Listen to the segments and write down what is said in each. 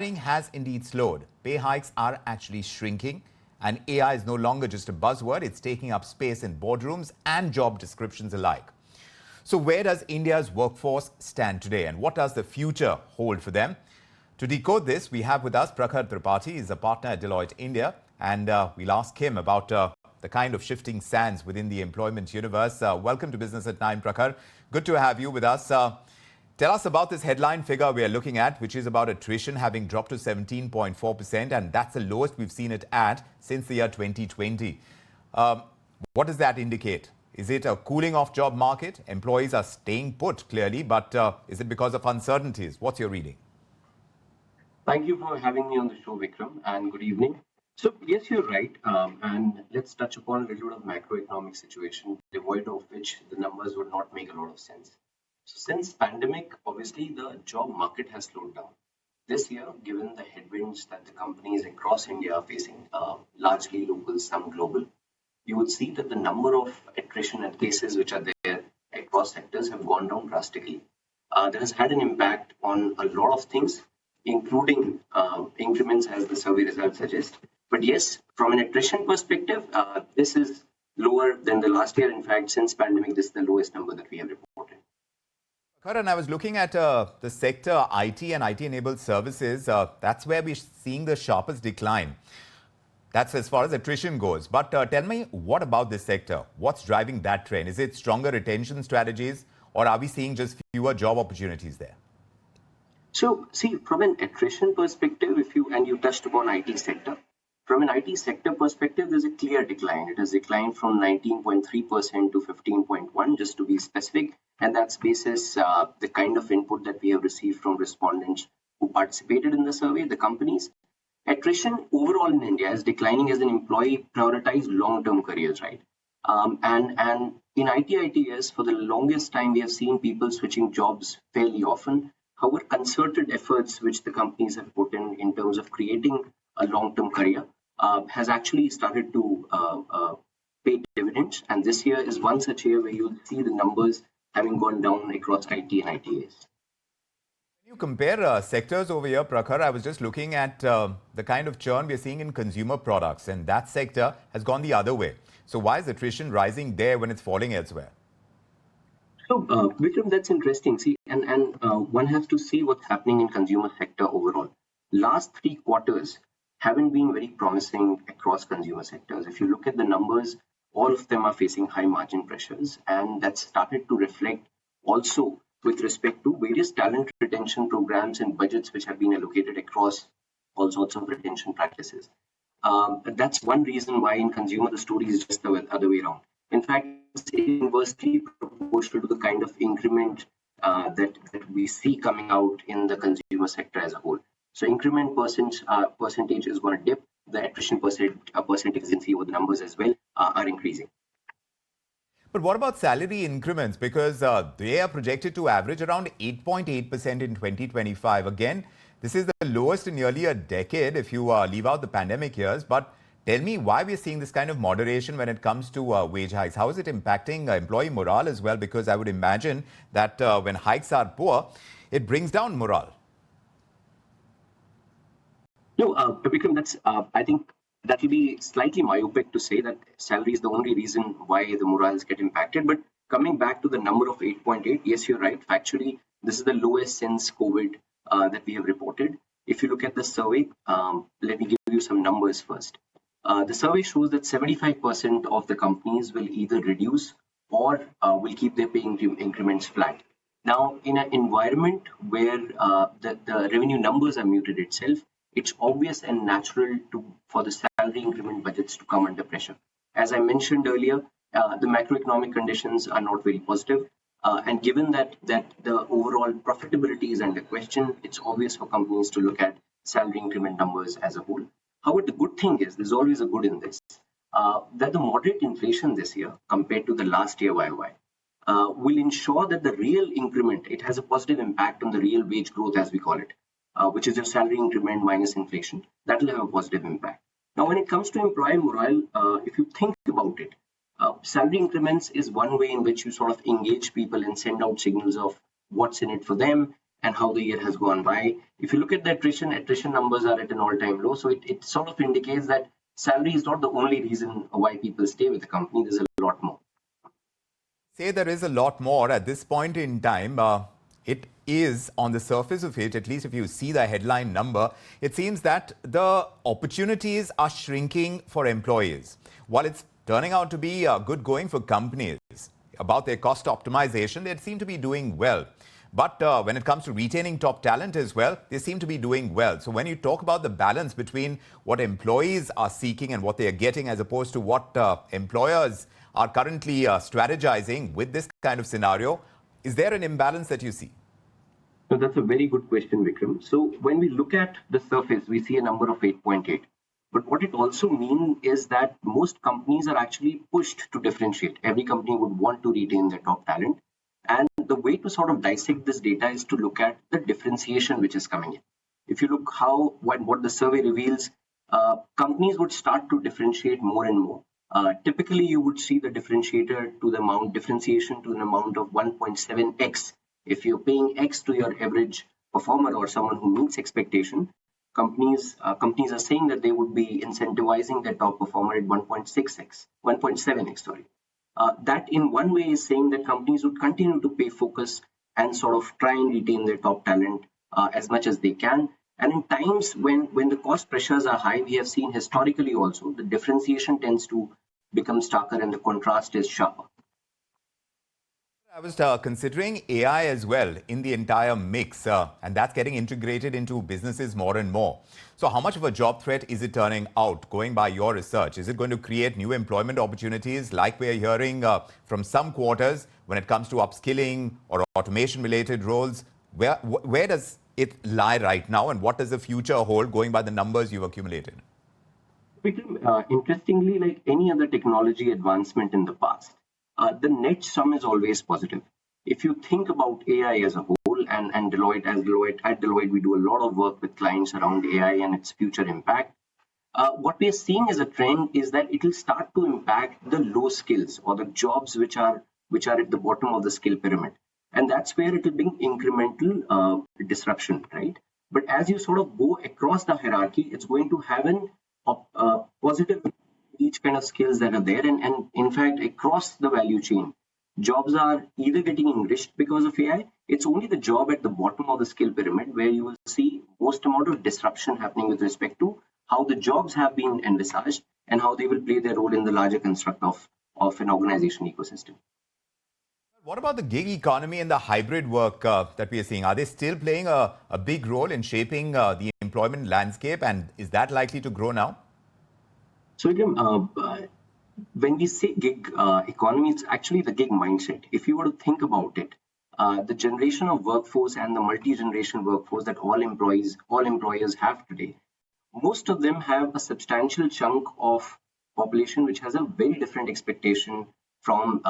Hiring has indeed slowed. Pay hikes are actually shrinking, and AI is no longer just a buzzword, it's taking up space in boardrooms and job descriptions alike. So where does India's workforce stand today, and what does the future hold for them? To decode this, we have with us Prakhar Tripathi. He's a partner at Deloitte India, and we'll ask him about the kind of shifting sands within the employment universe. Welcome to Business at 9, Prakhar. Good to have you with us. Tell us about this headline figure we are looking at, which is about attrition having dropped to 17.4%, and that's the lowest we've seen it at since the year 2020. What does that indicate? Is it a cooling off job market? Employees are staying put, clearly, but is it because of uncertainties? What's your reading? Thank you for having me on the show, Vikram, and good evening. So, yes, you're right. And let's touch upon a little bit of macroeconomic situation, devoid of which the numbers would not make a lot of sense. So since pandemic, obviously the job market has slowed down. This year, given the headwinds that the companies across India are facing, largely local, some global, you would see that the number of attrition and cases which are there across sectors have gone down drastically. That has had an impact on a lot of things, including increments as the survey results suggest. But yes, from an attrition perspective, this is lower than the last year. In fact, since pandemic, this is the lowest number that we have reported. Karan, I was looking at the sector IT and IT-enabled services. That's where we're seeing the sharpest decline. That's as far as attrition goes. But tell me, what about this sector? What's driving that trend? Is it stronger retention strategies, or are we seeing just fewer job opportunities there? So, see, from an attrition perspective, you touched upon IT sector. From an IT sector perspective, there's a clear decline. It has declined from 19.3% to 15.1%, just to be specific. And that's basis the kind of input that we have received from respondents who participated in the survey, the companies. Attrition overall in India is declining as an employee prioritize long-term careers, right? And in ITITS, for the longest time, we have seen people switching jobs fairly often. However, concerted efforts which the companies have put in terms of creating a long-term career has actually started to pay dividends. And this year is one such year where you'll see the numbers having gone down across IT and ITS. When you compare sectors over here, Prakhar, I was just looking at the kind of churn we're seeing in consumer products, and that sector has gone the other way. So why is attrition rising there when it's falling elsewhere? So, Vikram, that's interesting. See, and one has to see what's happening in consumer sector overall. Last 3 quarters haven't been very promising across consumer sectors. If you look at the numbers, all of them are facing high margin pressures, and that's started to reflect also with respect to various talent retention programs and budgets which have been allocated across all sorts of retention practices. That's one reason why in consumer the story is just the other way around. In fact, it's inversely proportional to the kind of increment that we see coming out in the consumer sector as a whole. So increment percentage is going to dip. The attrition percentage, you can see over the numbers as well, are increasing. But what about salary increments? Because they are projected to average around 8.8% in 2025. Again, this is the lowest in nearly a decade if you leave out the pandemic years. But tell me why we're seeing this kind of moderation when it comes to wage hikes. How is it impacting employee morale as well? Because I would imagine that when hikes are poor, it brings down morale. No, Vikram, that's I think that will be slightly myopic to say that salary is the only reason why the morals get impacted. But coming back to the number of 8.8, yes, you're right. Factually, this is the lowest since COVID that we have reported. If you look at the survey, let me give you some numbers first. The survey shows that 75% of the companies will either reduce or will keep their pay increments flat. Now, in an environment where the revenue numbers are muted itself, it's obvious and natural for the salary increment budgets to come under pressure. As I mentioned earlier, the macroeconomic conditions are not very positive. And given that the overall profitability is under question, it's obvious for companies to look at salary increment numbers as a whole. However, the good thing is, there's always a good in this, that the moderate inflation this year compared to the last year YOY will ensure that the real increment, it has a positive impact on the real wage growth, as we call it. Which is your salary increment minus inflation, that will have a positive impact. Now, when it comes to employee morale, if you think about it, salary increments is one way in which you sort of engage people and send out signals of what's in it for them and how the year has gone by. If you look at the attrition numbers are at an all-time low. So it sort of indicates that salary is not the only reason why people stay with the company. There's a lot more. Say there is a lot more at this point in time. It is on the surface of it, at least if you see the headline number, it seems that the opportunities are shrinking for employees. While it's turning out to be good going for companies about their cost optimization, they seem to be doing well. But when it comes to retaining top talent as well, they seem to be doing well. So when you talk about the balance between what employees are seeking and what they are getting as opposed to what employers are currently strategizing with this kind of scenario, is there an imbalance that you see? So that's a very good question, Vikram. So when we look at the surface, we see a number of 8.8. But what it also means is that most companies are actually pushed to differentiate. Every company would want to retain their top talent. And the way to sort of dissect this data is to look at the differentiation which is coming in. If you look what the survey reveals, companies would start to differentiate more and more. Typically, you would see the differentiation to the an amount of 1.7x. If you're paying X to your average performer or someone who meets expectation, companies are saying that they would be incentivizing their top performer at 1.7x, sorry. That in one way is saying that companies would continue to pay focus and sort of try and retain their top talent as much as they can. And in times when the cost pressures are high, we have seen historically also the differentiation tends to become starker and the contrast is sharper. I was considering AI as well in the entire mix, and that's getting integrated into businesses more and more. So how much of a job threat is it turning out, going by your research? Is it going to create new employment opportunities like we're hearing from some quarters when it comes to upskilling or automation-related roles? Where does it lie right now, and what does the future hold going by the numbers you've accumulated? Interestingly, like any other technology advancement in the past, the net sum is always positive. If you think about AI as a whole, and at Deloitte, we do a lot of work with clients around AI and its future impact. What we are seeing as a trend is that it will start to impact the low skills or the jobs which are at the bottom of the skill pyramid. And that's where it will bring incremental disruption, right? But as you sort of go across the hierarchy, it's going to have a positive each kind of skills that are there. And in fact, across the value chain, jobs are either getting enriched because of AI. It's only the job at the bottom of the skill pyramid where you will see most amount of disruption happening with respect to how the jobs have been envisaged and how they will play their role in the larger construct of an organization ecosystem. What about the gig economy and the hybrid work that we are seeing? Are they still playing a big role in shaping the employment landscape, and is that likely to grow now? So when we say gig economy, it's actually the gig mindset. If you were to think about it, the generation of workforce and the multi-generation workforce that all employers have today, most of them have a substantial chunk of population which has a very different expectation from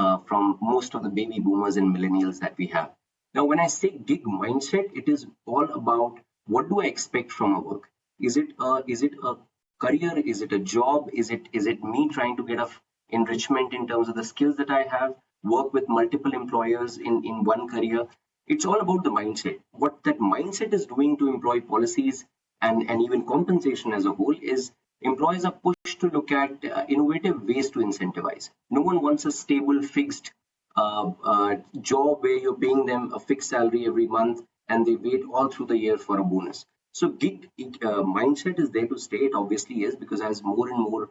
most of the baby boomers and millennials that we have. Now, when I say gig mindset, it is all about what do I expect from a work? Is it a career? Is it a job? Is it me trying to get a enrichment in terms of the skills that I have, work with multiple employers in one career? It's all about the mindset. What that mindset is doing to employee policies and even compensation as a whole is employers are pushed to look at innovative ways to incentivize. No one wants a stable, fixed job where you're paying them a fixed salary every month and they wait all through the year for a bonus. So gig mindset is there to stay. It obviously is, because as more and more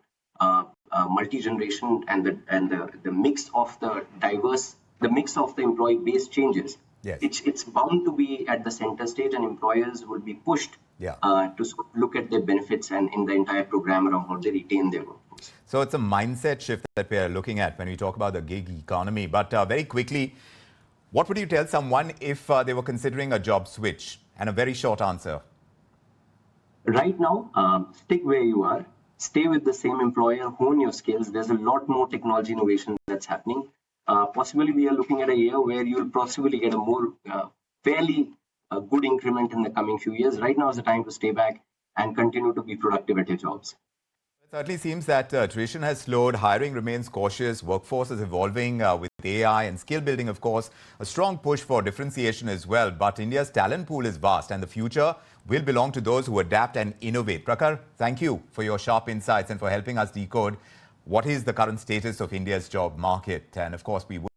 multi-generation and the mix of the employee base changes, yes, it's bound to be at the center stage, and employers will be pushed to look at their benefits and in the entire program around how they retain their workforce. So it's a mindset shift that we are looking at when we talk about the gig economy. But very quickly, what would you tell someone if they were considering a job switch? And a very short answer. Right now, stick where you are, stay with the same employer, hone your skills. There's a lot more technology innovation that's happening. Possibly we are looking at a year where you'll possibly get a more fairly good increment in the coming few years. Right now is the time to stay back and continue to be productive at your jobs. It certainly seems that attrition has slowed, hiring remains cautious, workforce is evolving with AI and skill building, of course, a strong push for differentiation as well. But India's talent pool is vast and the future will belong to those who adapt and innovate. Prakhar, thank you for your sharp insights and for helping us decode what is the current status of India's job market. And of course, we will